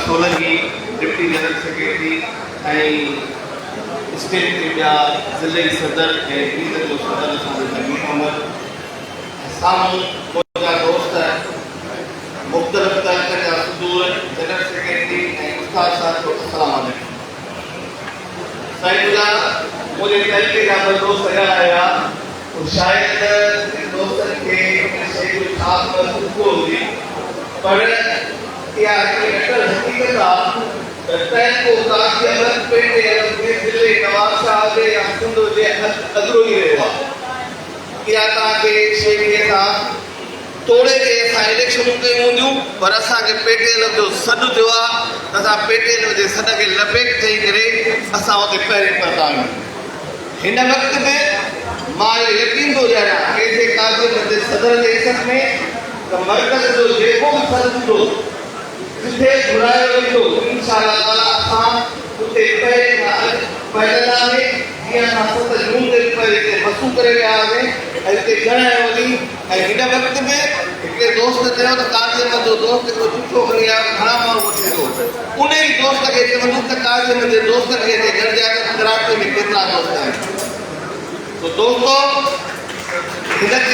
Solanki deputy general secretary state India ज़िले सदर मीत जो सदर जमीन अहमद सामू मुझा दोस्त मुख्तलिफ तरीक़े जा सदूर जनरल सेक्रेटरी उस्ताद साहब को सलाम साईं मुझे तरीक़े जा दोस्त आया तो शायद दोस्तन के शे ख़ास होगी पर या अटल हकीकत तय को काफ़ी अलग पेटे अलग ज़िले नवाब साहब या सिंधु जे अगरो ही रहा या ताके शेखिए साहब तोड़े के असां इलेक्शन कयूं पर असां के पेटे अलग जो सॾ थियो आहे असां पेटे अलग जे सॾ के लपेट थी करे असां उते पहिरें पता आहियूं हिन वक़्त में मां यकीन थो ॾियारियां कंहिंजे काज़िम जे सदर जे इज़त में त मर्कज़ जो जेको बि फर्ज़ हूंदो जिथे घुरायो वेंदो इंशाअल्लाह ताला असां उते पैदल में जीअं असां 7 जून ते हिते बसूं करे विया हुआसीं ऐं हिते घणे वञी ऐं हिन वक़्त में हिकिड़े दोस्त चयो त काज़िम जो दोस्त हिकिड़ो झूठो खणी आयो घणा माण्हू वठी थो उन ई दोस्त खे चवंदुसि त काज़िम जे दोस्त खे हिते गॾिजाए त कराटे में केतिरा दोस्त आहिनि तो दोस्तों हिन